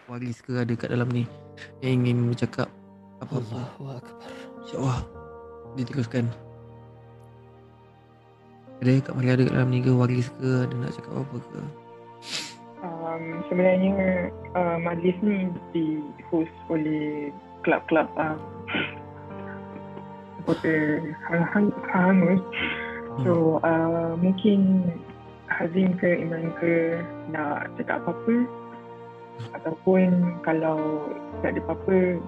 waris ke ada kat dalam ni yang ingin bercakap apa-apa? Allahu Akbar. InsyaAllah diteruskan. Ada Kak Maria ada kat dalam ni ke, waris ke, ada nak cakap apa ke? Sebenarnya majlis ni di-host oleh kelab-kelab supporter Hang Hangus. So mungkin Hazim ke Imran ke nak cakap apa-apa, ataupun kalau tak ada apa-apa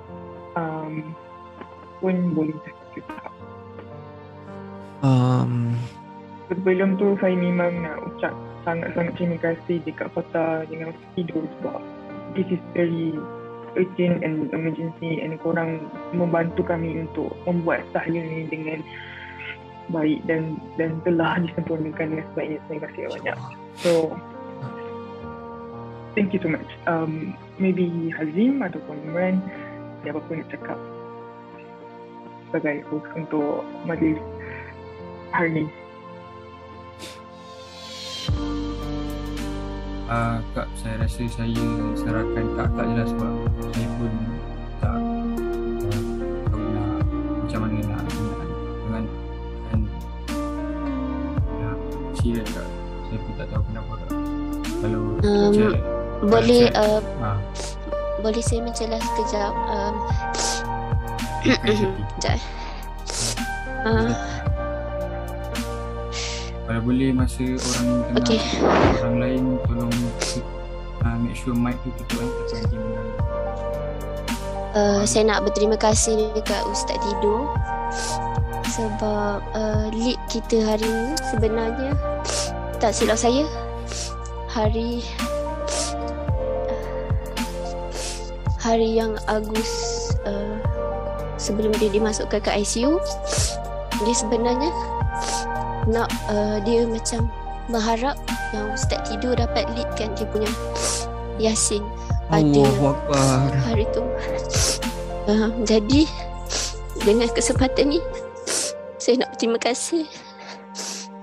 pun boleh cakap. Sebelum tu saya memang nak ucap sangat-sangat terima kasih dekat Fatah dengan Fido sebab this is very urgent and emergency, and korang membantu kami untuk membuat tahliah ni dengan baik dan telah disempurnakan dengan sebaiknya. Terima kasih banyak. So thank you so much. Maybe Hazim ataupun Imran ada apa-apa nak cakap sebagai host untuk majlis hari ni. Kak, saya rasa saya serahkan Kak je lah, sebab saya pun tak tahu nak macam mana nak dengan serius Kak. Saya pun tak tahu kenapa Kak. Kalau boleh boleh saya mencelah sekejap. Sekejap. Kalau boleh masa orang tengah orang lain, tolong make sure mic tu tutup kan. Saya nak berterima kasih dekat Ustaz Tido sebab lead kita hari ni sebenarnya, tak silap saya, hari yang Agus sebelum dia dimasukkan ke ICU, dia sebenarnya nak dia macam berharap yang Ustaz Tido dapat leadkan dia punya Yasin pada hari tu. Jadi dengan kesempatan ni saya nak berterima kasih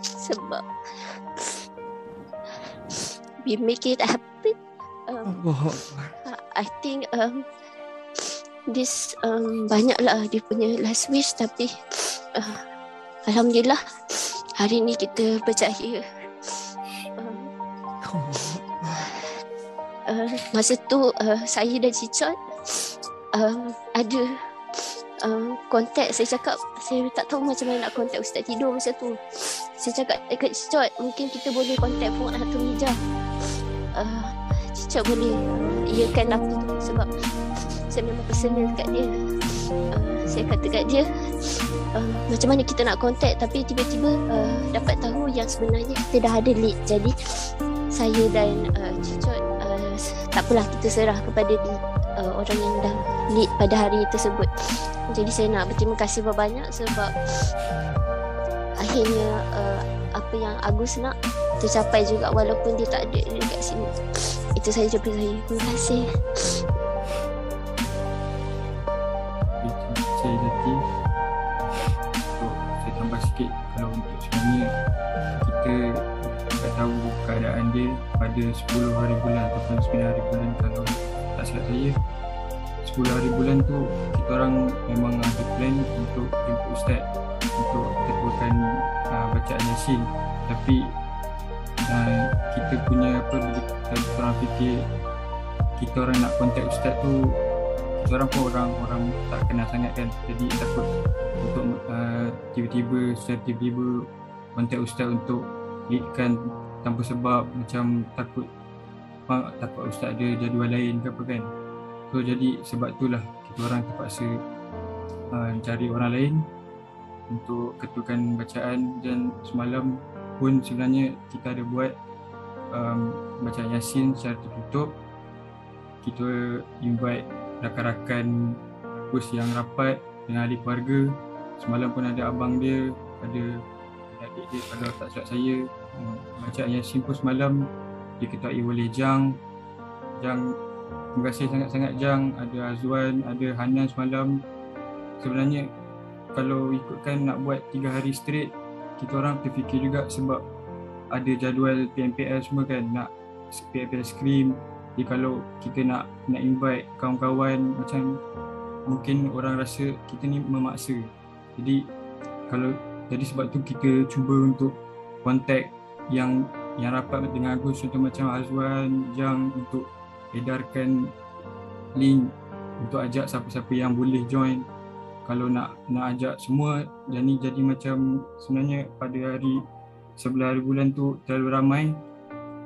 sebab we make it happen. I think this banyaklah dia punya last wish, tapi alhamdulillah hari ni kita berjaya. Masa tu saya dan Cicot ada kontak. Saya cakap saya tak tahu macam mana nak kontak Ustaz Tido masa tu. Saya cakap dekat Cicot, mungkin kita boleh kontak Puan Atul Hijau. Cicot boleh iakan apa tu sebab saya memang personal dekat dia. Saya kata kat dia macam mana kita nak kontak, tapi tiba-tiba dapat tahu yang sebenarnya kita dah ada lead. Jadi saya dan Cicot tak apalah, kita serah kepada orang yang dah lead pada hari tersebut. Jadi saya nak berterima kasih banyak sebab akhirnya apa yang Agus nak tercapai juga walaupun dia tak ada dekat sini. Itu sahaja daripada saya. Terima kasih. Saya Latif. Saya tambah sikit, kalau untuk sebenarnya kita tak tahu keadaan dia pada 10 hari bulan ataupun 9 hari bulan, kalau tak silap saya 10 hari bulan tu kita orang memang ada plan untuk jemput Ustaz untuk teruskan bacaan Yasin. Tapi kita punya kita orang fikir kita orang nak kontak Ustaz tu, kita orang pun orang tak kenal sangat kan, jadi takut untuk tiba-tiba kontak Ustaz untuk leadkan tanpa sebab, macam takut Ustaz ada jadual lain ke apa kan. So jadi sebab itulah kita orang terpaksa cari orang lain untuk ketukan bacaan. Dan semalam pun sebenarnya kita ada buat bacaan Yasin secara tertutup. Kita invite rakan-rakan kurs yang rapat dengan ahli keluarga. Semalam pun ada abang dia, ada adik dia kalau tak silap saya. Bacaan Yasin pun semalam diketuai oleh Jang. Terima kasih sangat-sangat Jang. Ada Azwan, ada Hanan semalam. Sebenarnya kalau ikutkan nak buat 3 hari straight, kita orang terfikir juga sebab ada jadual PMPL semua kan, nak PMPL scream, Jadi kalau kita nak invite kawan-kawan, macam mungkin orang rasa kita ni memaksa. Jadi sebab tu kita cuba untuk kontak yang rapat dengan Agus, contoh macam Azwan, Jang, untuk edarkan link untuk ajak siapa-siapa yang boleh join. Kalau nak ajak semua, jadi macam sebenarnya pada hari sebelah hari bulan tu terlalu ramai,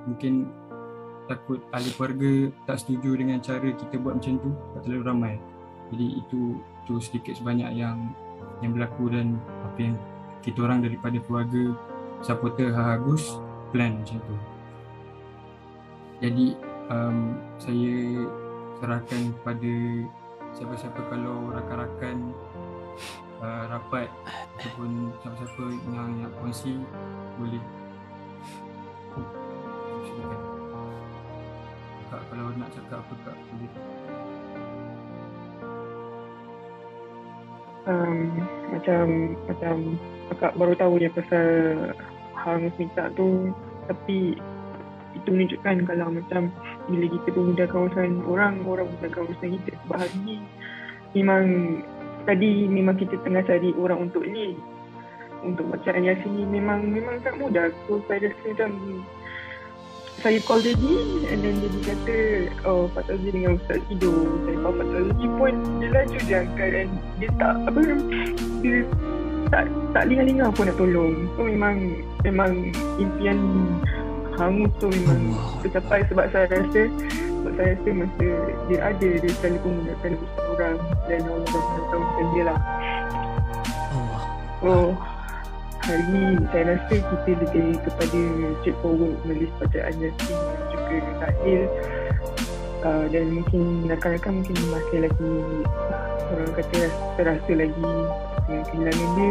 mungkin takut ahli keluarga tak setuju dengan cara kita buat macam tu, tak terlalu ramai. Jadi itu sedikit sebanyak yang berlaku, dan apa yang kita orang daripada keluarga supporter Agus plan macam tu. Jadi saya serahkan kepada siapa-siapa, kalau rakan-rakan rapat ataupun siapa-siapa yang kongsi, boleh silakan. Kak, kalau nak cakap apa Kak, boleh. Macam Kakak baru tahu je pasal Hang minta tu, tapi itu menunjukkan kalau macam bila kita bermudah kawasan orang mudah kawasan kita. Sebab hari ni memang kita tengah cari orang untuk ni, untuk bacaan Yasin ni memang tak mudah. So saya rasa macam saya call tadi, and then dia kata, oh Pak Tazli dengan Ustaz tidur. Saya call Pak Tazli pun dia laju je angkat, dan dia tak linga-linga pun nak tolong. So memang impian Hang tu memang tercapai, sebab saya rasa masa dia ada, dia selalu memudahkan usaha orang, dan orang tahu macam dia lah. Oh, hari ni saya rasa kita lebih kepada straightforward menulis bacaan Yasin dan juga tahlil, dan mungkin rakan-rakan mungkin masih lagi orang kata terasa lagi dengan kehilangan dia.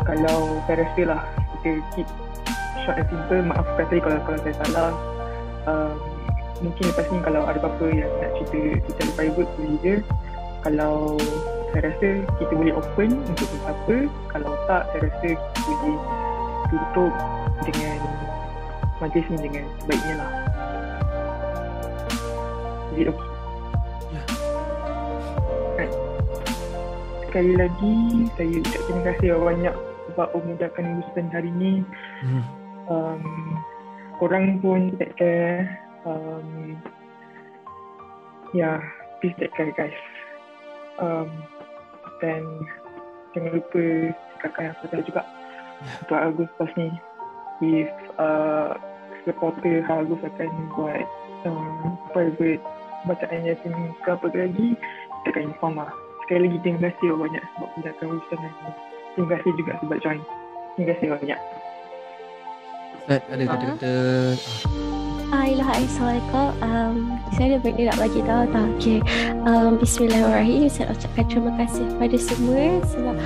Kalau saya rasa lah kita keep short and simple. Maafkan saya kalau saya salah. Mungkin lepas ni kalau ada apa-apa yang nak cerita secara private boleh je. Kalau saya rasa kita boleh open untuk apa. Kalau tak, saya rasa kita boleh tutup dengan majlis ni dengan sebaiknya lah. Is it okay? Right. Sekali lagi saya ucap terima kasih banyak sebab memudahkan urusan hari ni. Korang pun take care. Please take care guys. Dan jangan lupa kakak yang saya juga untuk Agus pas ni, if supporter Agus akan buat private bacaan Yasin ke apa lagi, kita akan inform lah. Sekali lagi terima kasih banyak sebab memudahkan urusan ini. Terima kasih juga sebab join. Terima kasih banyak. Ustaz, ada kata-kata Assalamualaikum. Saya ada benda nak bagi tahu tau. Okay. Bismillahirrahmanirrahim. Saya ucapkan terima kasih kepada semua sebab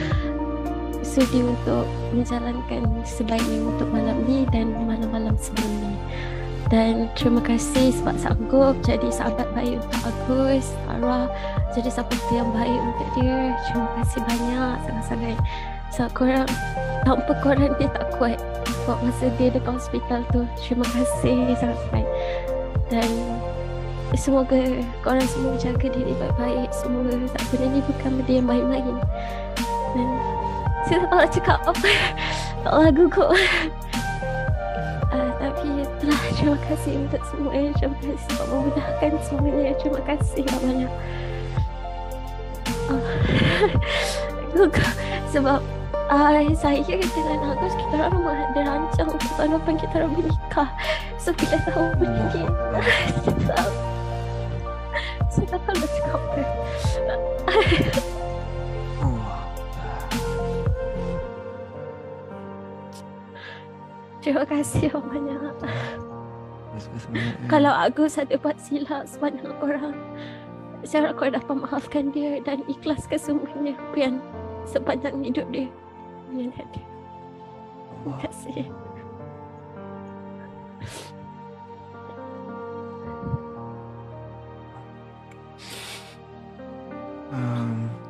sudi untuk menjalankan sebaiknya untuk malam ni dan malam-malam sebelum ni. Dan terima kasih sebab sanggup jadi sahabat baik untuk Agus, Sarah, jadi sahabat yang baik untuk dia. Terima kasih banyak sangat-sangat. Sebab korang, tanpa korang dia tak kuat buat masa dia dekat hospital tu. Terima kasih sangat-sangat. Dan semoga korang semua jaga diri baik-baik. Semoga tak benda ni bukan benda yang main-main. Dan saya tak tahu nak cakap apa. Tak lagu kot. Tapi itulah, terima kasih untuk semua. Terima kasih sebab memudahkan semuanya. Terima kasih banyak. Sebab saya dengan Agus, kita orang memang ada rancang untuk tahun depan kita orang menikah. So bila tahu benda ni, saya tak tahu nak cakap apa. Terima kasih banyak. Kalau Agus ada buat silap sepanjang orang, saya harap korang dapat maafkan dia dan ikhlaskan semuanya yang sepanjang hidup dia. Terima kasih.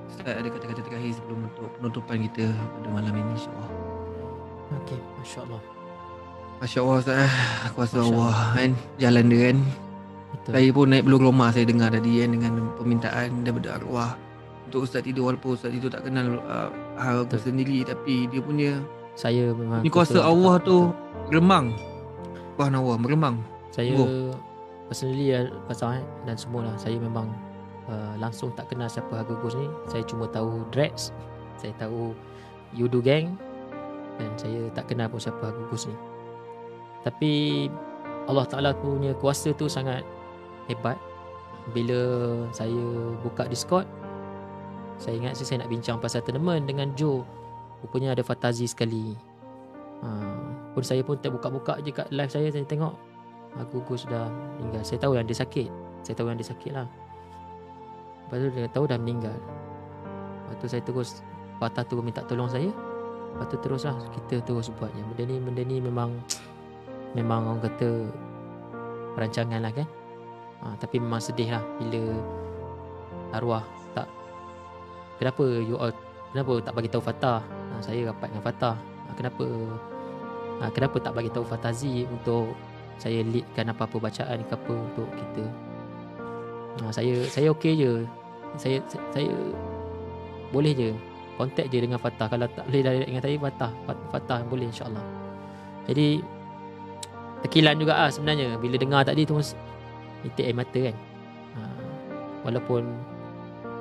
Ustaz, ada kata-kata terakhir sebelum untuk penutupan kita pada malam ini, insyaAllah. Okey, Masya Allah. Masya Allah Ustaz, aku rasa Allah kan, jalan dia kan Betul. Saya pun naik belur rumah, saya dengar tadi kan, dengan permintaan daripada arwah untuk ustaz tidur, walaupun ustaz itu tak kenal hal aku Betul. sendiri, tapi dia punya Saya memang ni kuasa betul Allah cakap, tu betul. meremang. Subhanallah, meremang. Saya Bro. personally pasal dan semualah, saya memang langsung tak kenal siapa Harga Ghost ni. Saya cuma tahu Dreads, saya tahu Yudu Gang, dan saya tak kenal pun siapa Harga Ghost ni. Tapi Allah Ta'ala punya kuasa tu sangat hebat. Bila saya buka Discord, saya ingat saya nak bincang pasal tournament dengan Joe. Rupanya ada Fatazi sekali. Pun saya pun terbuka-buka je kat live saya tengok Gugu sudah meninggal. Saya tahu yang dia sakit. Saya tahu yang dia sakit lah. Lepas tu dia tahu dah meninggal. Lepas tu saya terus, Fatah tu minta tolong saya. Lepas tu terus lah kita terus buatnya. Benda ni memang orang kata perancangan lah kan. Tapi memang sedih lah bila arwah tak, kenapa tak bagi tahu Fatah. Saya rapat dengan Fatah. Kenapa tak bagi tahu Fatazi untuk saya leadkan apa-apa bacaan ke apa untuk kita. Saya okey je. Saya boleh je contact je dengan Fatah. Kalau tak boleh direct dengan saya, Fatah boleh insya-Allah. Jadi tekilan juga sebenarnya bila dengar tadi tu, nitik air mata kan. Walaupun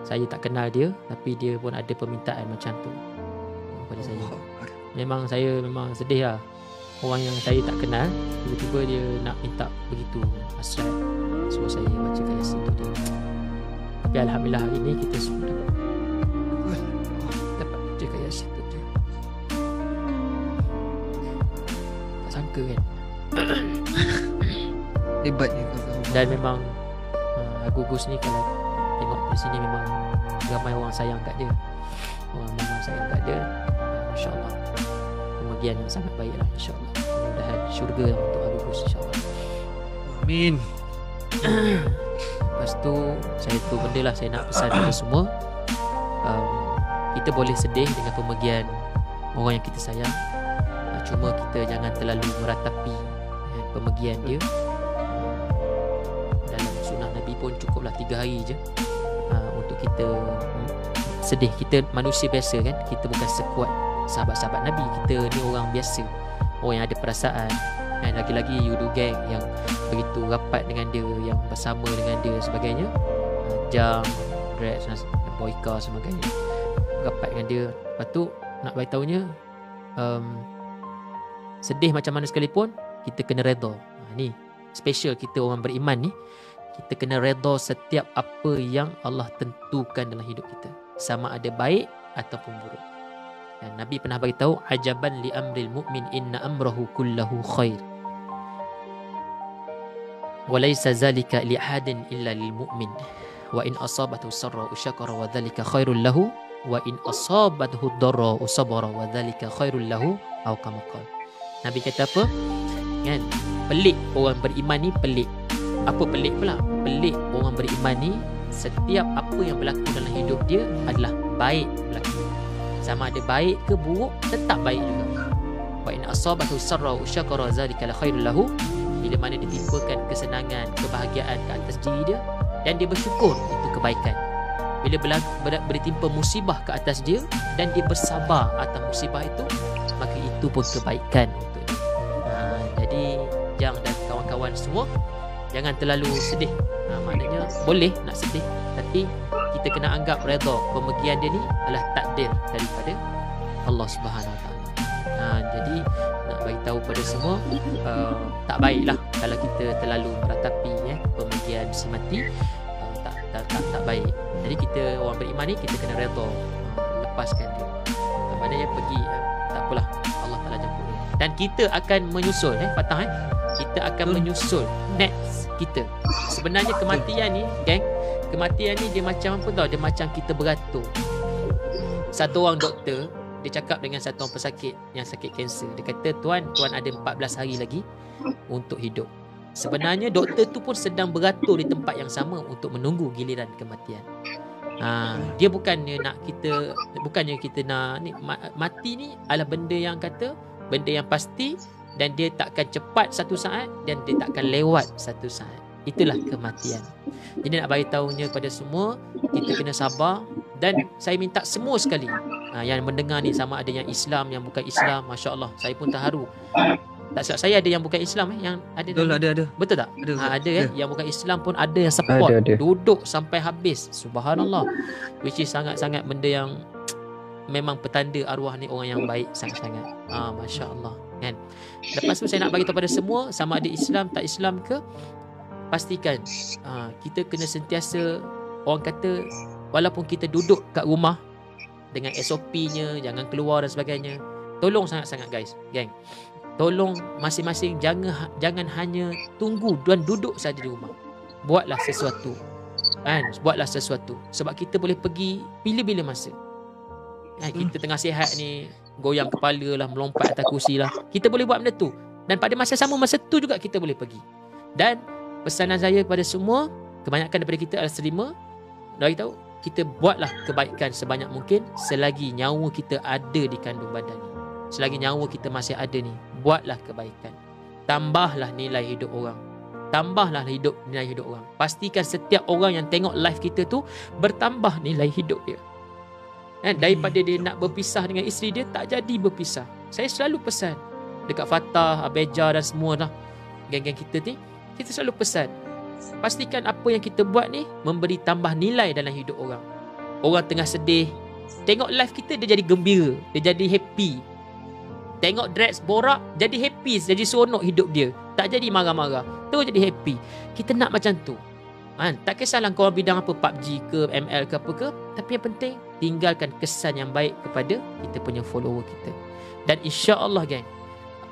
saya tak kenal dia, tapi dia pun ada permintaan macam tu pada saya. Memang saya memang sedih lah. Orang yang saya tak kenal, tiba-tiba dia nak minta begitu hasrat, suruh saya baca Yasin tu dia. Tapi Alhamdulillah hari ni kita semua dapat baca Yasin tu dia. Tak sangka kan. Hebatnya kau. Dan memang Gugus ni kalau tengok di sini memang ramai orang sayang kat dia. Orang memang sayang kat dia. InsyaAllah kemudian yang sangat baik lah, insyaAllah. Mudah-mudahan syurga lah untuk Gugus, insyaAllah. Amin. Lepas tu saya tu benda lah saya nak pesan kepada semua. Kita boleh sedih dengan pemergian orang yang kita sayang, cuma kita jangan terlalu meratapi pemergian dia. Dalam sunnah Nabi pun cukuplah 3 hari je untuk kita sedih. Kita manusia biasa kan, kita bukan sekuat sahabat-sahabat Nabi. Kita ni orang biasa, orang yang ada perasaan. Lagi-lagi Yudu Gang yang begitu rapat dengan dia, yang bersama dengan dia sebagainya, Jam, Dreads, Boyka sebagainya, rapat dengan dia. Lepas tu nak beritahunya, sedih macam mana sekalipun, kita kena redha. Ni special kita orang beriman ni, kita kena redha setiap apa yang Allah tentukan dalam hidup kita, sama ada baik ataupun buruk. Dan Nabi pernah beritahu, ajaban li amril mu'min inna amrahu kullahu khair wa laysa zalika li ahadin illa lil mu'min wa in asabathu sarra syakara wa dhalika khairul lahu wa in asabathu darra sabara wa dhalika khairul lahu atau kama qala. Nabi kata apa? Kan? Pelik orang beriman ni, pelik. Apa pelik pula? Pelik orang beriman ni, setiap apa yang berlaku dalam hidup dia adalah baik berlaku. Sama ada baik ke buruk, tetap baik juga. Wa in asabathu sarra wa syakara zalika la khairul lahu. Bila mana ditimpakan kesenangan, kebahagiaan ke atas diri dia dan dia bersyukur, itu kebaikan. Bila bertimpa musibah ke atas dia dan dia bersabar atas musibah itu, maka itu pun kebaikan untuk dia. Jadi Jang dan kawan-kawan semua, jangan terlalu sedih. Maknanya boleh nak sedih, tapi kita kena anggap redha pemergian dia ni adalah takdir daripada Allah Subhanahu Wa Taala. Jadi nak bagi tahu pada semua, tak baiklah kalau kita terlalu meratapi pemergian si mati. Tak baik. Jadi kita orang beriman ni, kita kena redha, lepaskan dia. Maknanya pergi, tak apalah, Allah Taala jemput dia. Dan kita akan menyusul Fatah kita akan menyusul next kita. Sebenarnya kematian ni, geng, kematian ni dia macam apa tau? Dia macam kita beratur. Satu orang doktor, dia cakap dengan satu orang pesakit yang sakit kanser. Dia kata, tuan ada 14 hari lagi untuk hidup. Sebenarnya doktor tu pun sedang beratur di tempat yang sama untuk menunggu giliran kematian. Dia bukannya kita nak ni, mati ni adalah benda yang pasti, dan dia takkan cepat satu saat dan dia takkan lewat satu saat. itulah kematian. Jadi nak bagi tahunya kepada semua, kita kena sabar. Dan saya minta semua sekali yang mendengar ni, sama ada yang Islam, yang bukan Islam, Masya Allah, saya pun terharu. Tak silap saya ada yang bukan Islam yang ada. Betul, ada. Betul tak? Ada. Ada yang bukan Islam pun ada yang support. Ada. Duduk sampai habis. Subhanallah. Which is sangat-sangat benda yang memang petanda arwah ni orang yang baik sangat-sangat. Masya Allah, kan? Lepas tu saya nak bagi tahu pada semua, sama ada Islam tak Islam ke, pastikan kita kena sentiasa, orang kata, walaupun kita duduk kat rumah dengan SOP-nya, jangan keluar dan sebagainya, tolong sangat-sangat guys, geng, tolong masing-masing jangan hanya tunggu dan duduk saja di rumah. Buatlah sesuatu, kan? Buatlah sesuatu, sebab kita boleh pergi bila-bila masa. Kita tengah sihat ni, goyang kepala lah, melompat atas kursi lah, kita boleh buat benda tu. Dan pada masa tu juga kita boleh pergi. Dan pesanan saya kepada semua, kebanyakan daripada kita adalah terima. Bagi tahu, kita buatlah kebaikan sebanyak mungkin selagi nyawa kita ada di kandung badan ni. Selagi nyawa kita masih ada ni, buatlah kebaikan. Tambahlah nilai hidup orang. Tambahlah nilai hidup orang. Pastikan setiap orang yang tengok live kita tu bertambah nilai hidup dia. Daripada dia nak berpisah dengan isteri dia, tak jadi berpisah. Saya selalu pesan dekat Fatah, Abeja dan semua lah, geng-geng kita ni, kita selalu pesan, pastikan apa yang kita buat ni memberi tambah nilai dalam hidup orang. Orang tengah sedih, tengok live kita, dia jadi gembira, dia jadi happy. Tengok Drex borak, jadi happy, jadi seronok hidup dia, tak jadi marah-marah, terus jadi happy. Kita nak macam tu. Tak kisahlah kau bidang apa, PUBG ke, ML ke apa ke, tapi yang penting tinggalkan kesan yang baik kepada kita punya follower kita. Dan insya-Allah geng,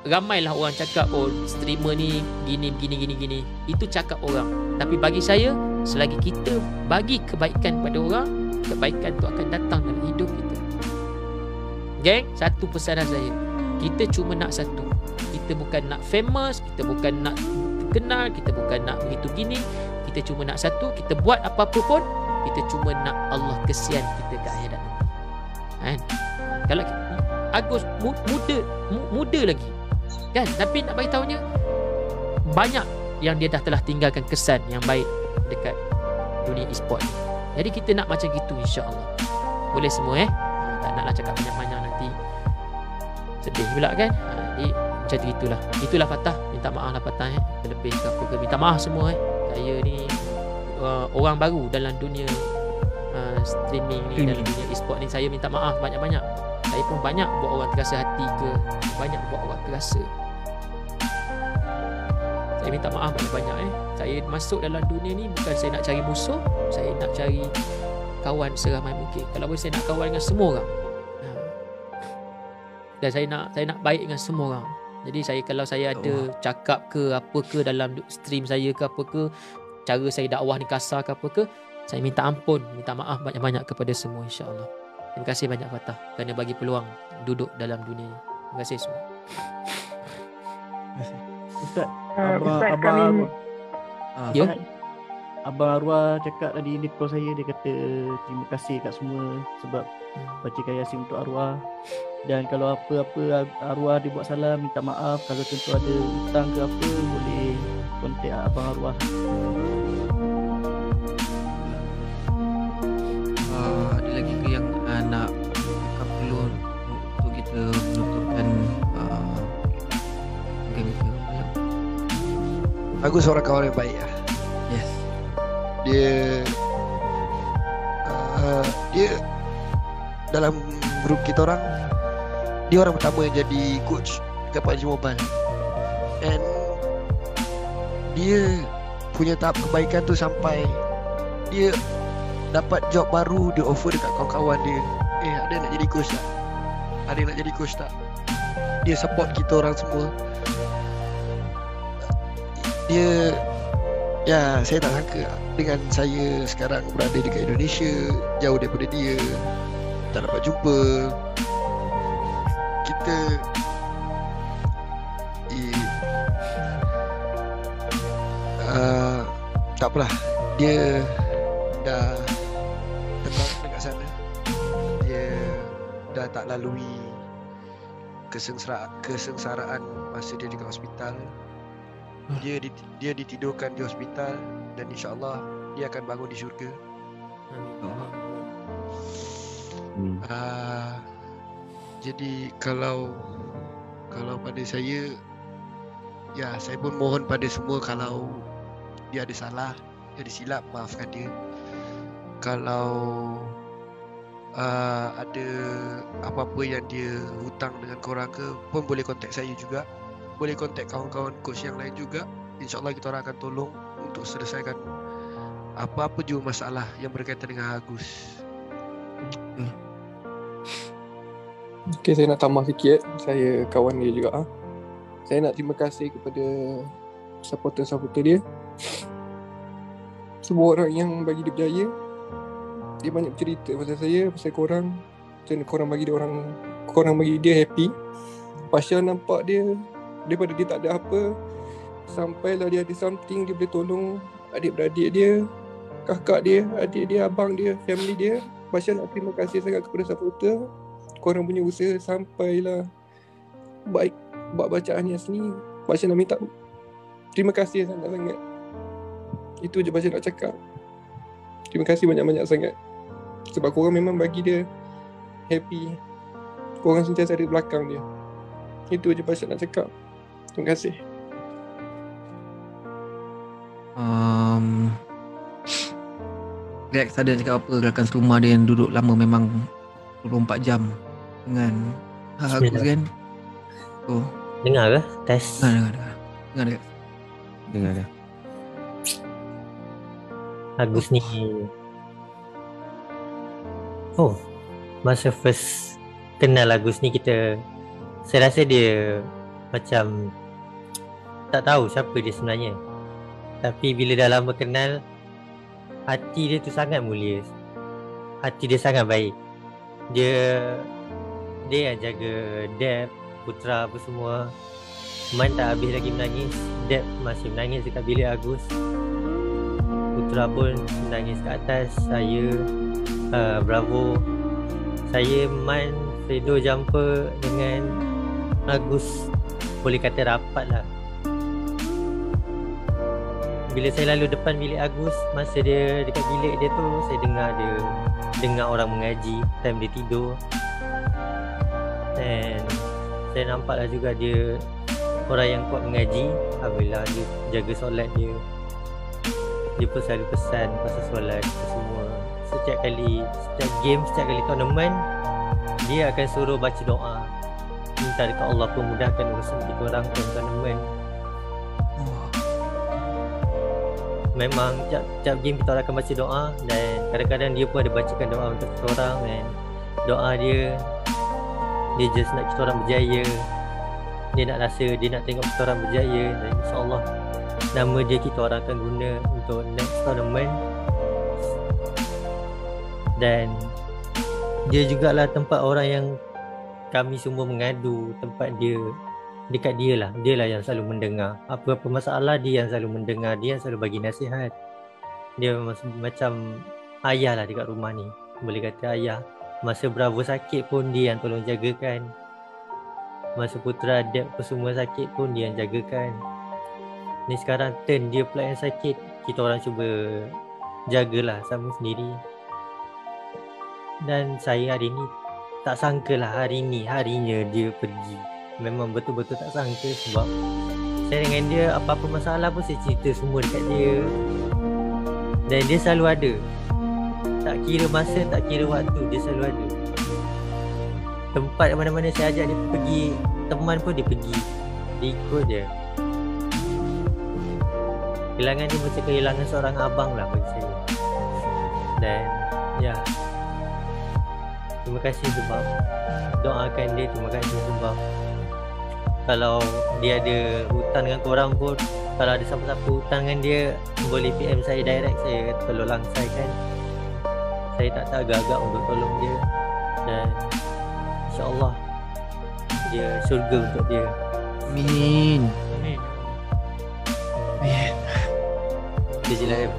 ramailah orang cakap, oh streamer ni gini. Itu cakap orang. Tapi bagi saya, selagi kita bagi kebaikan pada orang, kebaikan tu akan datang dalam hidup kita. Geng, satu pesanan saya, kita cuma nak satu. Kita bukan nak famous, kita bukan nak kenal, kita bukan nak begitu gini. Kita cuma nak satu, kita buat apa-apa pun, kita cuma nak Allah kesian kita ke akhirat nanti. Kalau Agus muda lagi, kan? Tapi nak bagi tahunya, banyak yang dia dah telah tinggalkan kesan yang baik dekat dunia e-sport ni. Jadi kita nak macam gitu, insya-Allah. Boleh semua tak naklah cakap banyak-banyak nanti sedih pula, kan? Jadi macam itulah. Itulah Fatah. Minta maaf lah Fatah, terlebih ke apa ke. Minta maaf semua. Saya ni orang baru dalam dunia streaming ni, dalam dunia e-sport ni. Saya minta maaf banyak-banyak. Saya pun banyak buat orang terasa hati ke, banyak buat orang terasa. Saya minta maaf banyak-banyak. Saya masuk dalam dunia ni bukan saya nak cari musuh, saya nak cari kawan seramai mungkin. Kalau boleh saya nak kawan dengan semua orang. Dan saya nak baik dengan semua orang. Jadi kalau saya ada cakap ke apa ke dalam stream saya ke apa ke, cara saya dakwah ni kasar ke apa ke, saya minta ampun, minta maaf banyak-banyak kepada semua, insya-Allah. Terima kasih banyak Fatah kerana bagi peluang duduk dalam dunia ni. Terima kasih semua. Ustaz, Abang Arwah cakap tadi di call saya, dia kata terima kasih kat semua sebab bacakan Yasin untuk arwah. Dan kalau apa-apa arwah dia buat salah, minta maaf. Kalau tentu ada hutang ke apa, boleh kontak Abang Arwah. Ada lagi ke yang nak cakap perlu untuk kita menutupkan game kita? Agus seorang kawan yang baik lah. Yes. Dia dalam grup kita orang, dia orang pertama yang jadi coach dekat PUBG Mobile. And dia punya tahap kebaikan tu sampai dia dapat job baru, dia offer dekat kawan-kawan dia, ada nak jadi coach tak? Ada nak jadi coach tak? Dia support kita orang semua. Dia, saya tak sangka dengan saya sekarang berada dekat Indonesia, jauh daripada dia, tak dapat jumpa. Kita tak apalah, dia dah tenang dekat sana. Dia dah tak lalui kesengsaraan masa dia dekat hospital. Dia ditidurkan di hospital dan insya-Allah dia akan bangun di syurga. Jadi kalau pada saya, ya saya pun mohon pada semua, kalau dia ada salah, dia ada silap, maafkan dia. Kalau ada apa-apa yang dia hutang dengan korang ke, pun boleh kontak saya juga. Boleh kontak kawan-kawan coach yang lain juga. InsyaAllah kita orang akan tolong untuk selesaikan apa-apa juga masalah yang berkaitan dengan Agus. Okay, saya nak tambah sikit. Saya kawan dia juga. Saya nak terima kasih kepada supporter-supporter dia. Semua orang yang bagi dia berjaya. Dia banyak cerita pasal saya, pasal korang. Macam mana korang bagi dia happy. Pasal nampak dia, daripada dia tak ada apa, sampailah dia ada something, dia boleh tolong adik-beradik dia, kakak dia, adik dia, abang dia, family dia. Pasal nak terima kasih sangat kepada supporter. Korang punya usaha sampailah baik buat bacaan Yasni. Pasal nak minta terima kasih sangat-sangat. Itu je Pasal nak cakap. Terima kasih banyak-banyak sangat. Sebab korang memang bagi dia happy. Korang sentiasa ada di belakang dia. Itu je Pasal nak cakap. Terima kasih. Rex ada cakap apa rakan serumah dia yang duduk lama memang 24 jam dengan Agus kan? Oh. Dengar ke? Test. Dengar Rex. Dengar ke? Agus ni, masa first kenal Agus ni saya rasa dia macam tak tahu siapa dia sebenarnya. Tapi bila dah lama kenal, hati dia tu sangat mulia. Hati dia sangat baik. Dia yang jaga Deb, Putra apa semua. Man tak habis lagi menangis. Deb masih menangis dekat bilik Agus. Putra pun menangis kat atas. Saya Bravo, saya, Man, Fredo jumpa dengan Agus, boleh kata rapat lah. Bila saya lalu depan bilik Agus, masa dia dekat bilik dia tu, saya dengar orang mengaji time dia tidur. Dan saya nampaklah juga dia orang yang kuat mengaji. Alhamdulillah, dia jaga solat dia. Dia pun selalu pesan pasal solat semua. Setiap kali tournament, dia akan suruh baca doa, minta dekat Allah pun mudahkan urusan kita orang tournament. Memang tiap game kita orang akan baca doa, dan kadang-kadang dia pun ada bacakan doa untuk kita orang. Dan doa dia just nak kita orang berjaya. Dia nak tengok kita orang berjaya. Dan insyaAllah nama dia kita orang akan guna untuk next tournament. Dan dia jugalah tempat orang yang kami semua mengadu, tempat dia, dekat dia lah. Dia lah yang selalu mendengar apa-apa masalah, dia yang selalu mendengar, dia yang selalu bagi nasihat. Dia macam ayah lah dekat rumah ni, boleh kata ayah. Masa Bravo sakit pun dia yang tolong jagakan. Masa Putra, Deb pun semua sakit pun dia yang jagakan. Ni sekarang turn dia pula yang sakit, kita orang cuba jagalah sama sendiri. Dan saya hari ni tak sangkalah harinya dia pergi. Memang betul-betul tak sangka, sebab saya dengan dia apa-apa masalah pun saya cerita semua dekat dia. Dan dia selalu ada. Tak kira masa, tak kira waktu, dia selalu ada. Tempat mana-mana saya ajak dia pergi, teman pun dia pergi. Dia ikut je. Kehilangan dia macam kehilangan seorang abang lah bagi saya. Dan ya, terima kasih sebab doakan dia. Terima kasih sebab kalau dia ada hutang dengan korang pun, kalau ada siapa-siapa hutang dengan dia, boleh PM saya direct, saya tolong langsaikan. Saya tak agak-agak untuk tolong dia. Dan insyaAllah dia syurga untuk dia. Amin. Dia je lah.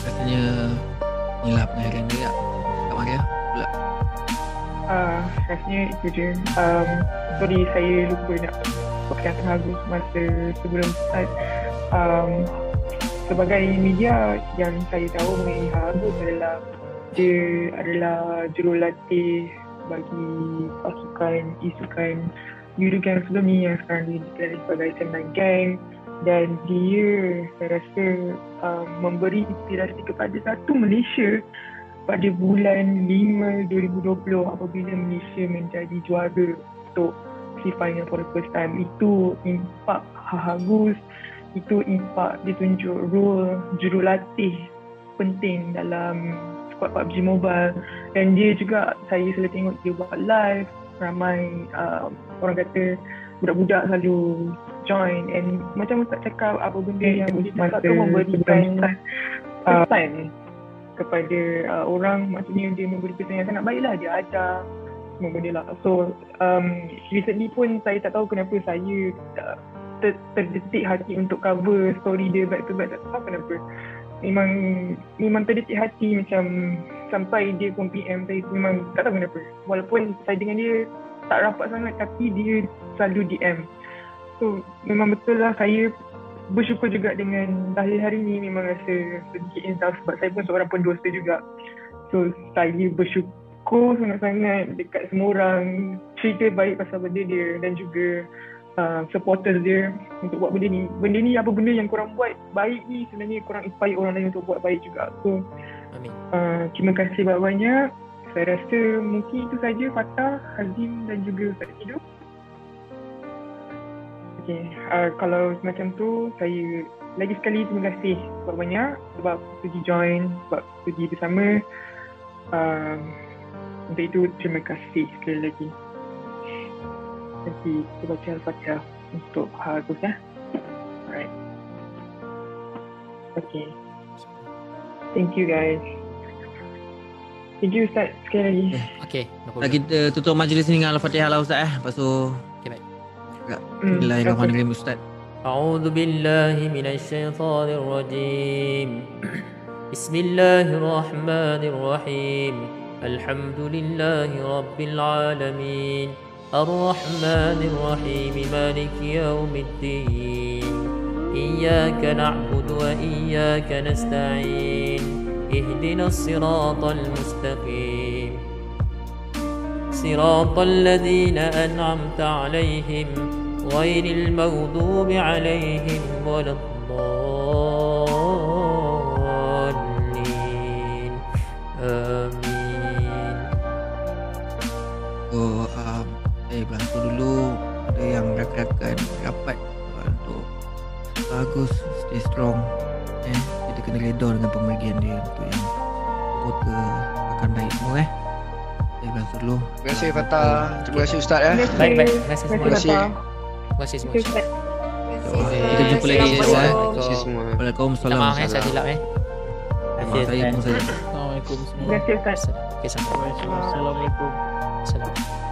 Rasanya ni lah pengajaran dia. Kak Maria pula. Rasanya itu je. Sorry, saya lupa nak podcast Agus masa sebelum start. Sebagai media yang saya tahu mengenai Agus adalah dia adalah jurulatih bagi pasukan isukan Yuru Gang sebelum ni yang sekarang dia dikenali sebagai Sembilan Gang, dan dia saya rasa memberi inspirasi kepada satu Malaysia pada bulan 5 2020 apabila Malaysia menjadi juara untuk SEA Final for the first time. Itu impak Agus, itu impak dia tunjuk role jurulatih penting dalam squad PUBG Mobile, dan dia juga saya selalu tengok dia buat live, ramai orang kata budak-budak selalu join, and macam Ustaz cakap apa benda yang Ustaz tu memberikan pesan kepada orang, maksudnya dia memberi pesan yang sangat baiklah, dia ajar semua benda lah. So recently pun saya tak tahu kenapa saya terdetik hati untuk cover story dia back to back, tak tahu kenapa. Memang terdetik hati, macam sampai dia pun PM saya, memang tak tahu kenapa. Walaupun saya dengan dia tak rapat sangat, tapi dia selalu DM. So memang betul lah, saya bersyukur juga dengan tahlil hari ni. Memang rasa sedikit insaf sebab saya pun seorang pendosa juga. So saya bersyukur sangat-sangat dekat semua orang cerita baik pasal benda dia, dan juga supporters dia untuk buat benda ni. Benda ni apa benda yang korang buat baik ni, sebenarnya korang inspire orang lain untuk buat baik juga. So terima kasih banyak-banyak. Saya rasa mungkin itu saja Fatah, Hazim dan juga Ustaz Hidup. Okay, kalau macam tu, saya lagi sekali terima kasih banyak sebab sudi join, sebab sudi bersama. Untuk itu terima kasih sekali lagi. Nanti kita baca Al-Fatihah untuk Agus ya. Alright. Okay. Thank you guys. Thank you Ustaz sekali lagi. Okay, no problem. Kita tutup majlis ni dengan Al-Fatihah lah Ustaz Lepas tu Okay, baik. Bismillahirrahmanirrahim Ustaz. أعوذ بالله من الشيطان الرجيم بسم الله الرحمن الرحيم الحمد لله رب العالمين الرحمن الرحيم مالك يوم الدين إياك نعبد وإياك نستعين اهدنا الصراط المستقيم صراط الذين أنعمت عليهم غير المغضوب عليهم ولا الضالين آمين. Berlaku dulu ada yang rakan-rakan rapat untuk Agus stay strong. Kita kena redha dengan pembagian dia untuk yang supporter akan baik semua Berlaku dulu. Terima kasih Fatah. Terima kasih Ustaz Baik. Terima kasih semua. Terima kasih. Terima kasih semua. Kita jumpa lagi insya-Allah. Terima kasih semua. Waalaikumsalam. Maaf saya silap Maaf saya pun saya. Assalamualaikum semua. Terima kasih Ustaz. Okay, sampai. Assalamualaikum. Assalamualaikum.